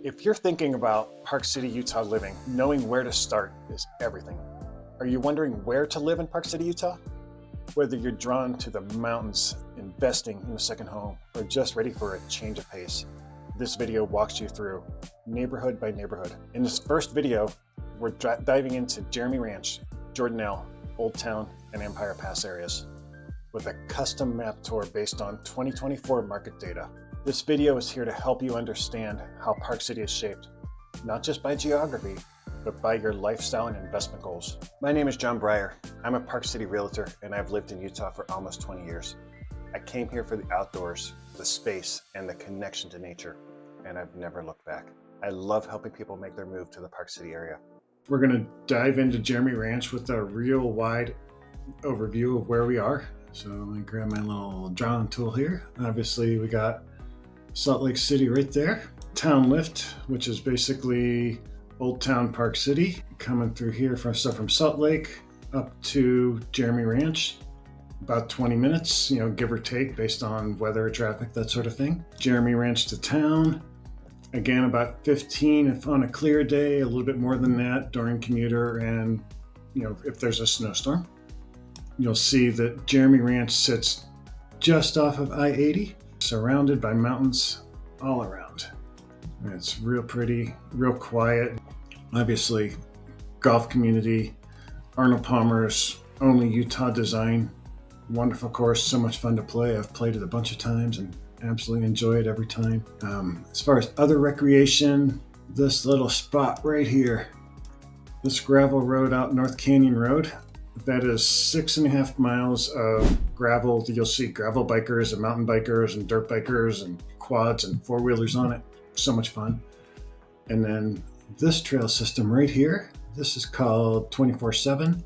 If you're thinking about Park City, Utah living, knowing where to start is everything. Are you wondering where to live in Park City, Utah? Whether you're drawn to the mountains, investing in a second home, or just ready for a change of pace, this video walks you through neighborhood by neighborhood. In this first video, we're diving into Jeremy Ranch, Jordanelle, Old Town, and Empire Pass areas with a custom map tour based on 2024 market data. This video is here to help you understand how Park City is shaped, not just by geography, but by your lifestyle and investment goals. My name is John Breyer. I'm a Park City realtor, and I've lived in Utah for almost 20 years. I came here for the outdoors, the space, and the connection to nature, and I've never looked back. I love helping people make their move to the Park City area. We're gonna dive into Jeremy Ranch with a real wide overview of where we are. So let me grab my little drawing tool here. Obviously, we got Salt Lake City right there. Town Lift, which is basically Old Town Park City, coming through here from Salt Lake up to Jeremy Ranch. About 20 minutes, give or take based on weather, traffic, that sort of thing. Jeremy Ranch to town. Again, about 15 if on a clear day, a little bit more than that during commuter and, if there's a snowstorm. You'll see that Jeremy Ranch sits just off of I-80, surrounded by mountains all around. And it's real pretty, real quiet. Obviously, golf community, Arnold Palmer's only Utah design. Wonderful course, so much fun to play. I've played it a bunch of times and absolutely enjoy it every time. As far as other recreation, this little spot right here, this gravel road out North Canyon Road, that is 6.5 miles of gravel. You'll see gravel bikers and mountain bikers and dirt bikers and quads and four-wheelers on it. So much fun. And then this trail system right here, this is called 24/7.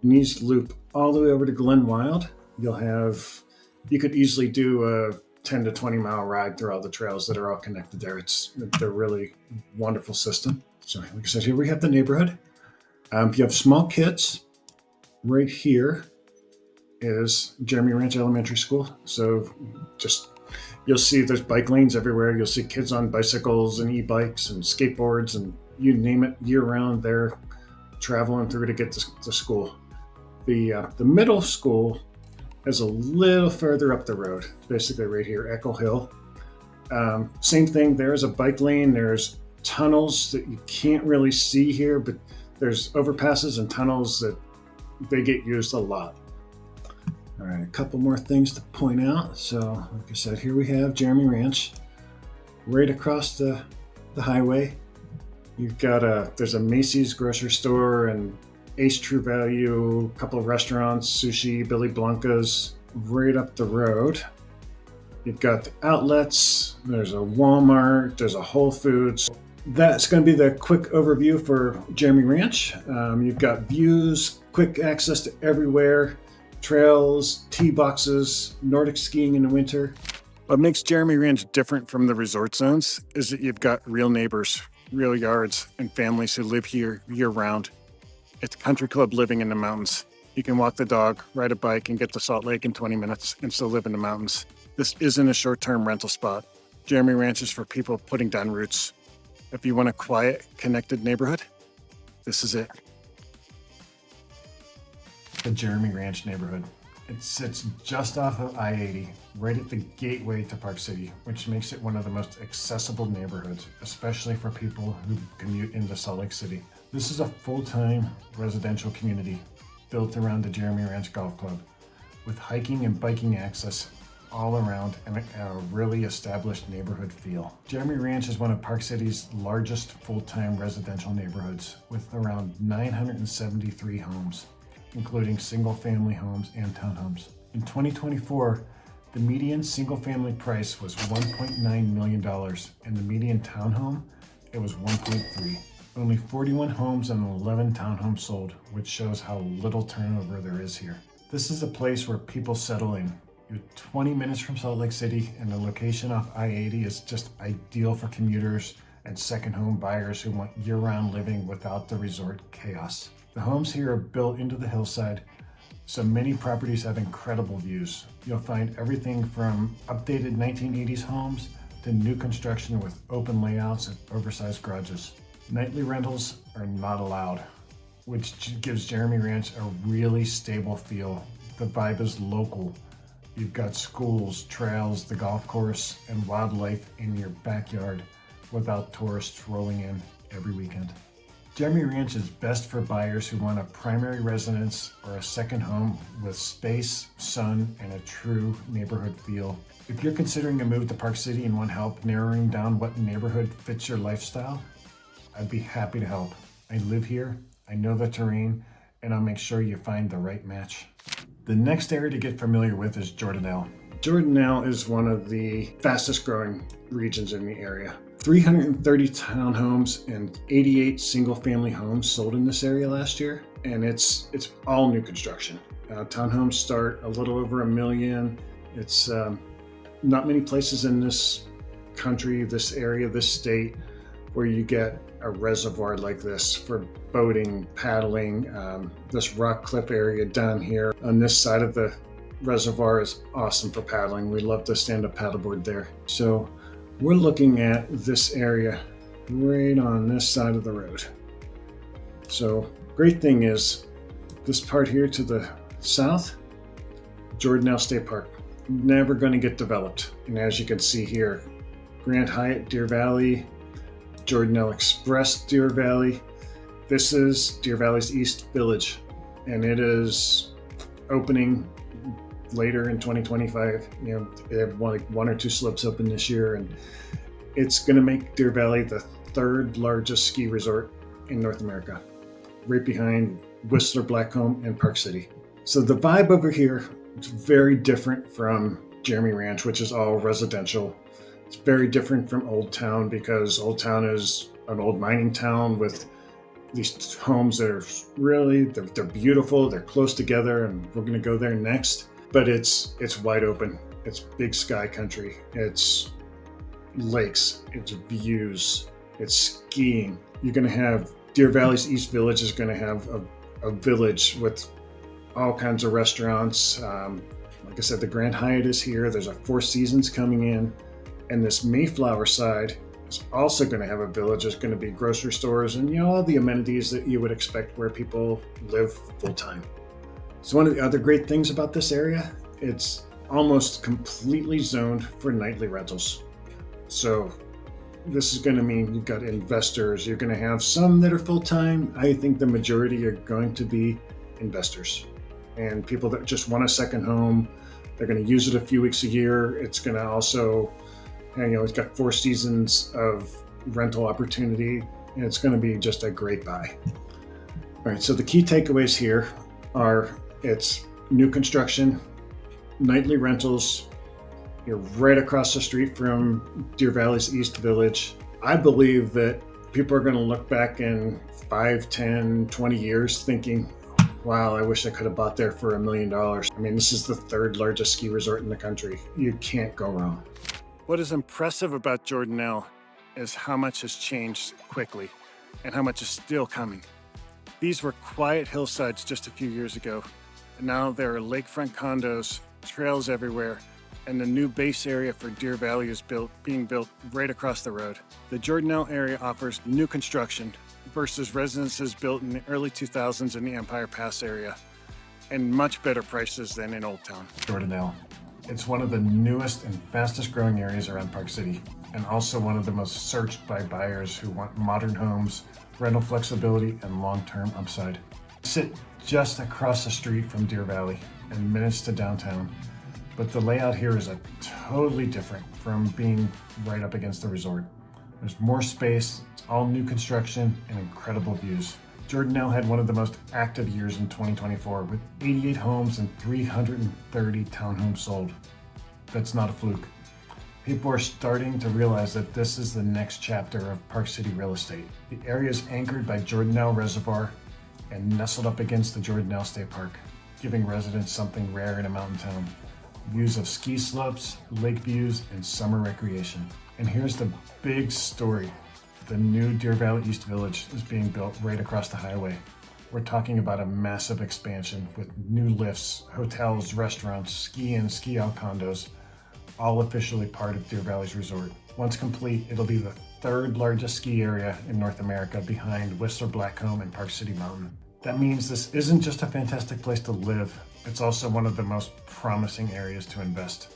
And these loop all the way over to Glen Wild. You could easily do a 10 to 20 mile ride through all the trails that are all connected there. They're really wonderful system. So like I said, here we have the neighborhood. If you have small kids, right here is Jeremy Ranch Elementary School. So you'll see there's bike lanes everywhere. You'll see kids on bicycles and e-bikes and skateboards and you name it, year round they're traveling through to get to school. The middle school is a little further up the road, basically right here, Echo Hill. Same thing, there's a bike lane, there's tunnels that you can't really see here, but there's overpasses and tunnels that they get used a lot. All right, a couple more things to point out. So like I said, here we have Jeremy Ranch. Right across the highway, you've got there's a Macy's grocery store and Ace True Value, a couple of restaurants, sushi, Billy Blanca's. Right up the road, you've got the outlets, there's a Walmart, there's a Whole Foods. That's going to be the quick overview for Jeremy Ranch. You've got views, quick access to everywhere, trails, tee boxes, Nordic skiing in the winter. What makes Jeremy Ranch different from the resort zones is that you've got real neighbors, real yards, and families who live here year-round. It's country club living in the mountains. You can walk the dog, ride a bike, and get to Salt Lake in 20 minutes and still live in the mountains. This isn't a short-term rental spot. Jeremy Ranch is for people putting down roots. If you want a quiet, connected neighborhood, this is it. The Jeremy Ranch neighborhood. It sits just off of I-80, right at the gateway to Park City, which makes it one of the most accessible neighborhoods, especially for people who commute into Salt Lake City. This is a full-time residential community built around the Jeremy Ranch Golf Club, with hiking and biking access all around and a really established neighborhood feel. Jeremy Ranch is one of Park City's largest full-time residential neighborhoods with around 973 homes, including single-family homes and townhomes. In 2024, the median single-family price was $1.9 million, and the median townhome, it was $1.3. Only 41 homes and 11 townhomes sold, which shows how little turnover there is here. This is a place where people settle in. You're 20 minutes from Salt Lake City, and the location off I-80 is just ideal for commuters and second home buyers who want year-round living without the resort chaos. The homes here are built into the hillside, so many properties have incredible views. You'll find everything from updated 1980s homes to new construction with open layouts and oversized garages. Nightly rentals are not allowed, which gives Jeremy Ranch a really stable feel. The vibe is local. You've got schools, trails, the golf course, and wildlife in your backyard without tourists rolling in every weekend. Jeremy Ranch is best for buyers who want a primary residence or a second home with space, sun, and a true neighborhood feel. If you're considering a move to Park City and want help narrowing down what neighborhood fits your lifestyle, I'd be happy to help. I live here, I know the terrain, and I'll make sure you find the right match. The next area to get familiar with is Jordanelle. Jordanelle is one of the fastest growing regions in the area. 330 townhomes and 88 single family homes sold in this area last year, and it's all new construction. Townhomes start a little over $1 million. It's not many places in this country, this area, this state, where you get a reservoir like this for boating, paddling. This rock cliff area down here on this side of the reservoir is awesome for paddling. We love to stand up paddleboard there. So we're looking at this area right on this side of the road. So great thing is this part here to the south, Jordanelle State Park, never going to get developed. And as you can see here, Grand Hyatt, Deer Valley, Jordanelle Express, Deer Valley. This is Deer Valley's East Village, and it is opening later in 2025. You know, they have one or two slips open this year, and it's going to make Deer Valley the third largest ski resort in North America, right behind Whistler, Blackcomb, and Park City. So the vibe over here is very different from Jeremy Ranch, which is all residential. It's very different from Old Town because Old Town is an old mining town with these homes that are really, they're beautiful, they're close together, and we're going to go there next. But it's wide open. It's big sky country. It's lakes. It's views. It's skiing. You're going to have Deer Valley's East Village is going to have a village with all kinds of restaurants. Like I said, the Grand Hyatt is here. There's a Four Seasons coming in. And this Mayflower side is also going to have a village. There's going to be grocery stores and, you know, all the amenities that you would expect where people live full time. So one of the other great things about this area, it's almost completely zoned for nightly rentals. So this is going to mean you've got investors. You're going to have some that are full time. I think the majority are going to be investors and people that just want a second home. They're going to use it a few weeks a year. It's going to also, you know, it's got 4 seasons of rental opportunity, and it's going to be just a great buy. All right, so the key takeaways here are it's new construction, nightly rentals. You're right across the street from Deer Valley's East Village. I believe that people are going to look back in 5, 10, 20 years thinking, wow, I wish I could have bought there for $1 million. I mean, this is the third largest ski resort in the country. You can't go wrong. What is impressive about Jordanelle is how much has changed quickly and how much is still coming. These were quiet hillsides just a few years ago, and now there are lakefront condos, trails everywhere, and the new base area for Deer Valley is being built right across the road. The Jordanelle area offers new construction versus residences built in the early 2000s in the Empire Pass area, and much better prices than in Old Town. Jordanelle. It's one of the newest and fastest growing areas around Park City, and also one of the most searched by buyers who want modern homes, rental flexibility, and long-term upside. Sit just across the street from Deer Valley and minutes to downtown, but the layout here is totally different from being right up against the resort. There's more space, it's all new construction, and incredible views. Jordanelle had one of the most active years in 2024 with 88 homes and 330 townhomes sold. That's not a fluke. People are starting to realize that this is the next chapter of Park City real estate. The area is anchored by Jordanelle Reservoir and nestled up against the Jordanelle State Park, giving residents something rare in a mountain town. Views of ski slopes, lake views, and summer recreation. And here's the big story. The new Deer Valley East Village is being built right across the highway. We're talking about a massive expansion with new lifts, hotels, restaurants, ski-in, ski-out condos, all officially part of Deer Valley's resort. Once complete, it'll be the third largest ski area in North America behind Whistler Blackcomb and Park City Mountain. That means this isn't just a fantastic place to live, it's also one of the most promising areas to invest.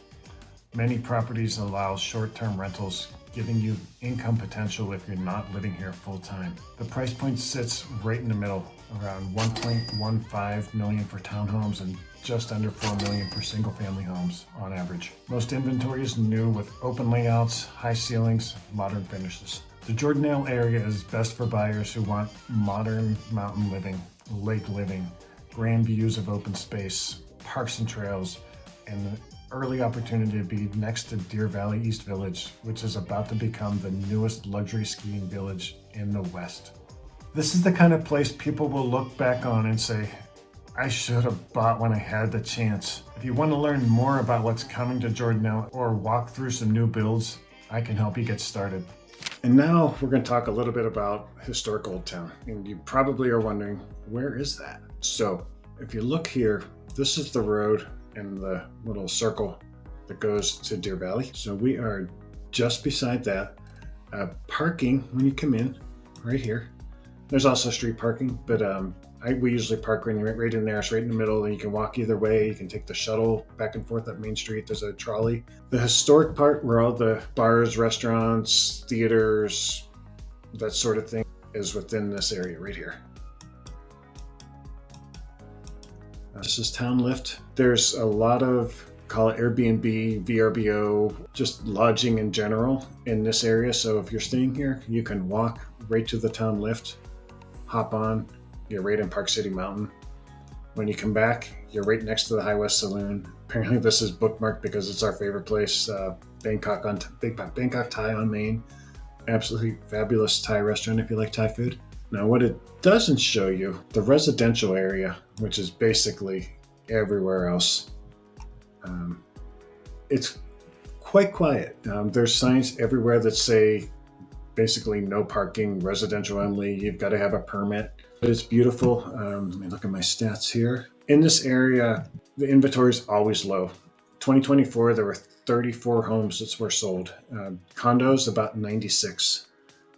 Many properties allow short-term rentals, giving you income potential if you're not living here full-time. The price point sits right in the middle, around $1.15 million for townhomes and just under $4 million for single-family homes on average. Most inventory is new with open layouts, high ceilings, modern finishes. The Jordanelle area is best for buyers who want modern mountain living, lake living, grand views of open space, parks and trails, and the early opportunity to be next to Deer Valley East Village, which is about to become the newest luxury skiing village in the West. This is the kind of place people will look back on and say, I should have bought when I had the chance. If you want to learn more about what's coming to Jordanelle or walk through some new builds, I can help you get started. And now we're going to talk a little bit about historic Old Town. And you probably are wondering, where is that? So if you look here, this is the road and the little circle that goes to Deer Valley. So we are just beside that. Parking, when you come in, right here. There's also street parking, but we usually park right in there. It's right in the middle, and you can walk either way. You can take the shuttle back and forth up Main Street. There's a trolley. The historic part, where all the bars, restaurants, theaters, that sort of thing, is within this area right here. This is Town Lift. There's a lot of, call it Airbnb, VRBO, just lodging in general in this area. So if you're staying here, you can walk right to the Town Lift, hop on, you're right in Park City Mountain. When you come back, you're right next to the High West Saloon. Apparently this is bookmarked because it's our favorite place, Bangkok Thai on Main. Absolutely fabulous Thai restaurant if you like Thai food. Now what it doesn't show you, the residential area, which is basically everywhere else, it's quite quiet. There's signs everywhere that say basically no parking, residential only, you've got to have a permit. But it's beautiful. Let me look at my stats here. In this area, the inventory is always low. 2024, there were 34 homes that were sold. Condos, about 96.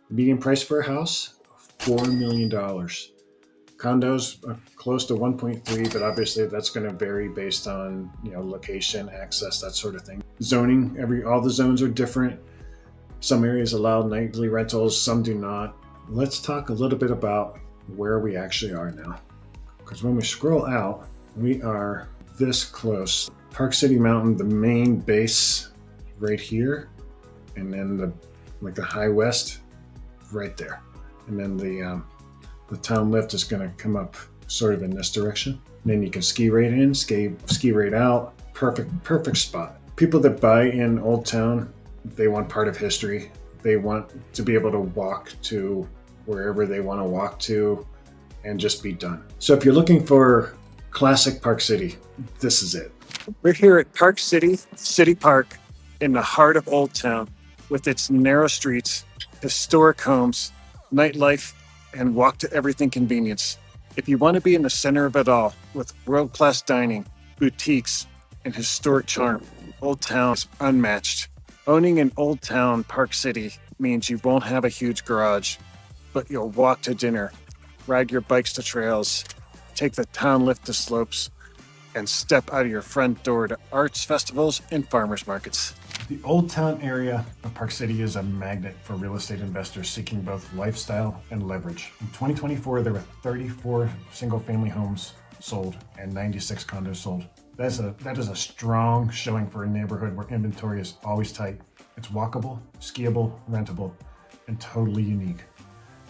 The median price for a house, $4 million. Condos are close to 1.3, but obviously that's going to vary based on location, access, that sort of thing. Zoning, all the zones are different. Some areas allow nightly rentals, some do not. Let's talk a little bit about where we actually are now. Because when we scroll out, we are this close. Park City Mountain, the main base right here, and then the High West right there. And then the Town Lift is going to come up sort of in this direction. And then you can ski right in, ski right out. Perfect spot. People that buy in Old Town, they want part of history. They want to be able to walk to wherever they want to walk to and just be done. So if you're looking for classic Park City, this is it. We're here at Park City Park, in the heart of Old Town, with its narrow streets, historic homes, nightlife, and walk to everything convenience. If you want to be in the center of it all, with world-class dining, boutiques, and historic charm, Old Town is unmatched. Owning an Old Town Park City means you won't have a huge garage, but you'll walk to dinner, ride your bikes to trails, take the Town Lift to slopes, and step out of your front door to arts festivals and farmers markets. The Old Town area of Park City is a magnet for real estate investors seeking both lifestyle and leverage. In 2024, there were 34 single-family homes sold and 96 condos sold. That is a strong showing for a neighborhood where inventory is always tight. It's walkable, skiable, rentable, and totally unique.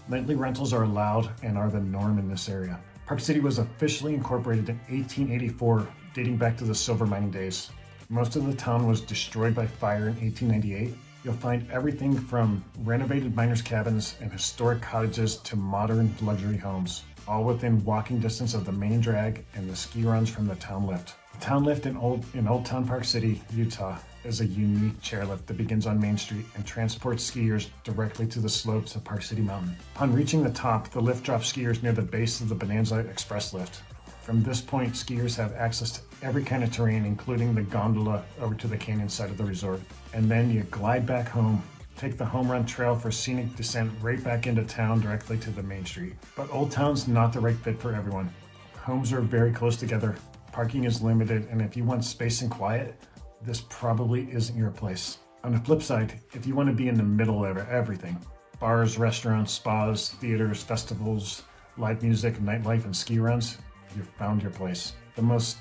Nightly rentals are allowed and are the norm in this area. Park City was officially incorporated in 1884, dating back to the silver mining days. Most of the town was destroyed by fire in 1898. You'll find everything from renovated miners' cabins and historic cottages to modern luxury homes, all within walking distance of the main drag and the ski runs from the Town Lift. The Town Lift in Old Town Park City, Utah, is a unique chairlift that begins on Main Street and transports skiers directly to the slopes of Park City Mountain. Upon reaching the top, the lift drops skiers near the base of the Bonanza Express lift. From this point, skiers have access to every kind of terrain, including the gondola over to the canyon side of the resort. And then you glide back home, take the home run trail for scenic descent right back into town directly to the main street. But Old Town's not the right fit for everyone. Homes are very close together, parking is limited, and if you want space and quiet, this probably isn't your place. On the flip side, if you want to be in the middle of everything, bars, restaurants, spas, theaters, festivals, live music, nightlife, and ski runs, you've found your place. The most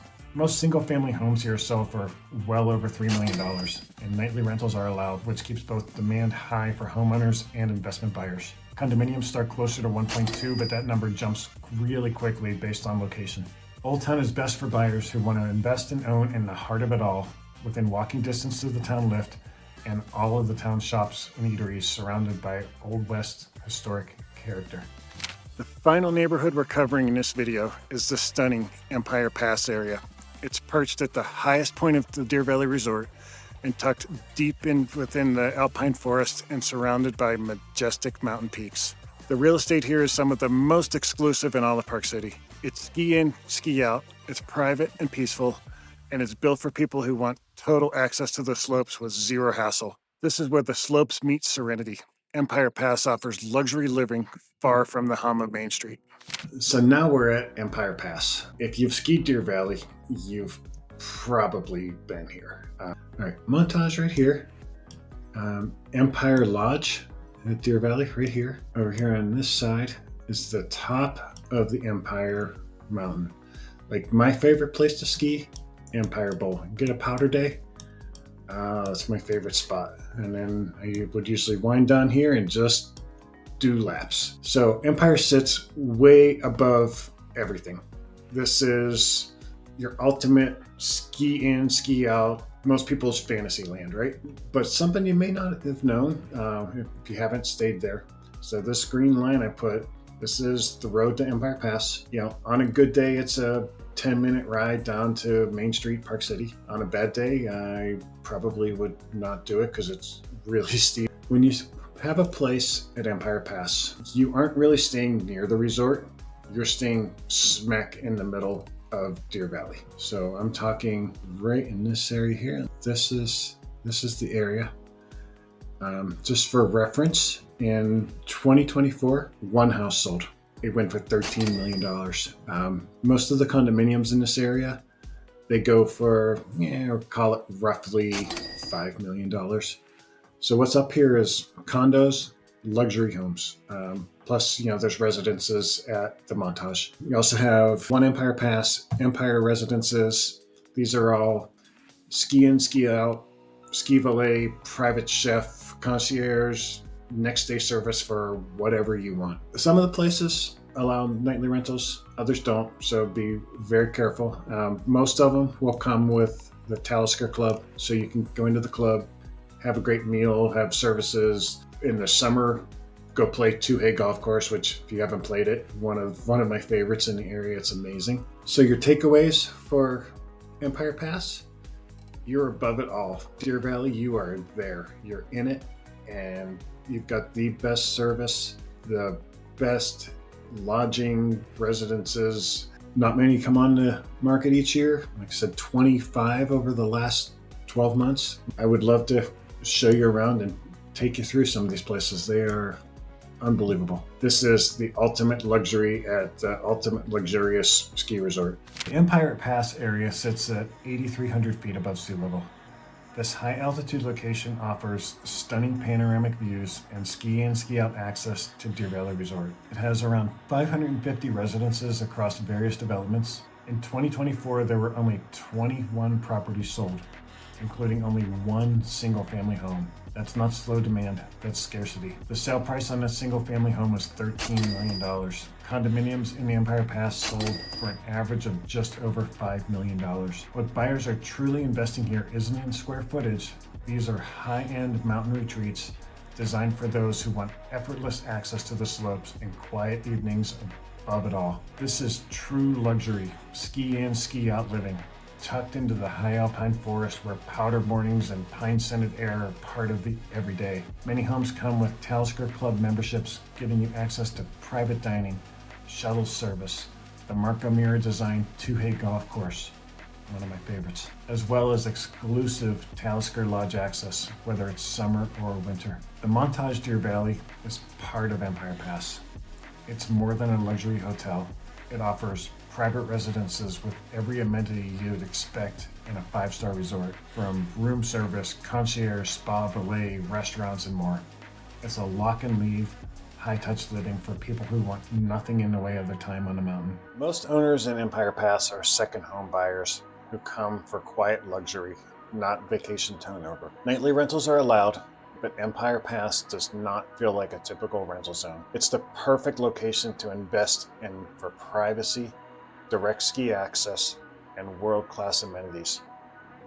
single-family homes here sell for well over $3 million, and nightly rentals are allowed, which keeps both demand high for homeowners and investment buyers. Condominiums start closer to 1.2, but that number jumps really quickly based on location. Old Town is best for buyers who want to invest and own in the heart of it all, within walking distance to the town lift, and all of the town shops and eateries surrounded by Old West historic character. The final neighborhood we're covering in this video is the stunning Empire Pass area. It's perched at the highest point of the Deer Valley Resort and tucked deep in within the alpine forest and surrounded by majestic mountain peaks. The real estate here is some of the most exclusive in all of Park City. It's ski in, ski out, it's private and peaceful, and it's built for people who want total access to the slopes with zero hassle. This is where the slopes meet serenity. Empire Pass offers luxury living far from the hum of Main Street. So now we're at Empire Pass. If you've skied Deer Valley, you've probably been here. All right, montage right here. Empire Lodge at Deer Valley right here. Over here on this side is the top of the Empire Mountain. Like my favorite place to ski, Empire Bowl. Get a powder day. That's my favorite spot. And then I would usually wind down here and just do laps. So Empire sits way above everything. This is your ultimate ski in, ski out, most people's fantasy land, right? But something you may not have known if you haven't stayed there. So this green line I put, this is the road to Empire Pass. You know, on a good day, it's a 10-minute ride down to Main Street, Park City. On a bad day, I probably would not do it because it's really steep. When you have a place at Empire Pass, you aren't really staying near the resort. You're staying smack in the middle of Deer Valley. So I'm talking right in this area here. This is the area. Just for reference, in 2024, one house sold. It went for $13 million. Most of the condominiums in this area, they go for, call it roughly $5 million. So what's up here is condos, luxury homes. Plus, there's residences at the Montage. You also have one Empire Pass, Empire Residences. These are all ski in, ski out, ski valet, private chef, concierge, next day service for whatever you want. Some of the places allow nightly rentals, others don't, so be very careful. Most of them will come with the Talisker Club, so you can go into the club, have a great meal, have services. In the summer, go play Two-Hay Golf Course, which if you haven't played it, one of my favorites in the area. It's amazing. So your takeaways for Empire Pass, you're above it all. Deer Valley, you are there. You're in it, and you've got the best service, the best lodging, residences. Not many come on the market each year. Like I said, 25 over the last 12 months. I would love to show you around and take you through some of these places. They are unbelievable. This is the ultimate luxury at the ultimate luxurious ski resort. The Empire Pass area sits at 8,300 feet above sea level. This high altitude location offers stunning panoramic views and ski in, ski out access to Deer Valley Resort. It has around 550 residences across various developments. In 2024, there were only 21 properties sold, including only one single family home. That's not slow demand, that's scarcity. The sale price on a single family home was $13 million. Condominiums in the Empire Pass sold for an average of just over $5 million. What buyers are truly investing here isn't in square footage. These are high-end mountain retreats designed for those who want effortless access to the slopes and quiet evenings above it all. This is true luxury, ski in, ski out living, tucked into the high alpine forest where powder mornings and pine-scented air are part of the everyday. Many homes come with Talisker Club memberships, giving you access to private dining, shuttle service, the Mark O'Meara designed two-hay golf course, one of my favorites, as well as exclusive Talisker Lodge access, whether it's summer or winter. The Montage Deer Valley is part of Empire Pass. It's more than a luxury hotel. It offers private residences with every amenity you'd expect in a five-star resort, from room service, concierge, spa, valet, restaurants, and more. It's a lock and leave, high-touch living for people who want nothing in the way of their time on the mountain. Most owners in Empire Pass are second home buyers who come for quiet luxury, not vacation turnover. Nightly rentals are allowed, but Empire Pass does not feel like a typical rental zone. It's the perfect location to invest in for privacy, direct ski access, and world-class amenities.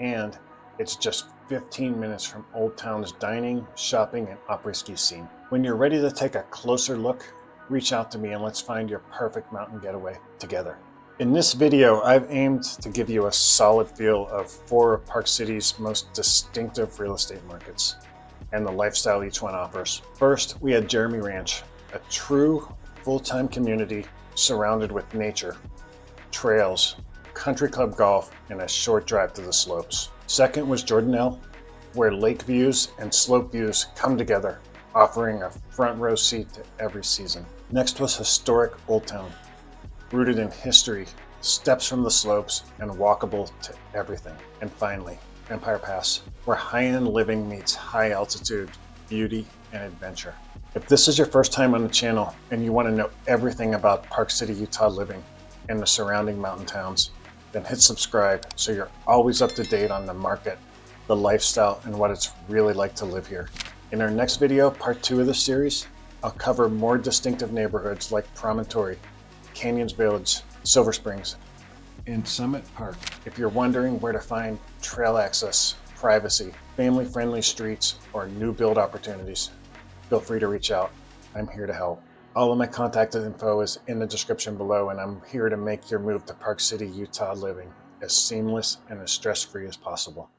And it's just 15 minutes from Old Town's dining, shopping, and après-ski scene. When you're ready to take a closer look, reach out to me and let's find your perfect mountain getaway together. In this video, I've aimed to give you a solid feel of 4 of Park City's most distinctive real estate markets and the lifestyle each one offers. First, we had Jeremy Ranch, a true full-time community surrounded with nature, trails, country club golf, and a short drive to the slopes. Second was Jordanelle, where lake views and slope views come together, offering a front row seat to every season. Next was historic Old Town, rooted in history, steps from the slopes, and walkable to everything. And finally, Empire Pass, where high-end living meets high-altitude beauty and adventure. If this is your first time on the channel and you want to know everything about Park City, Utah living and the surrounding mountain towns, then hit subscribe so you're always up to date on the market, the lifestyle, and what it's really like to live here. In our next video, part 2 of this series, I'll cover more distinctive neighborhoods like Promontory, Canyons Village, Silver Springs, and Summit Park. If you're wondering where to find trail access, privacy, family-friendly streets, or new build opportunities, feel free to reach out. I'm here to help. All of my contact info is in the description below, and I'm here to make your move to Park City, Utah living as seamless and as stress-free as possible.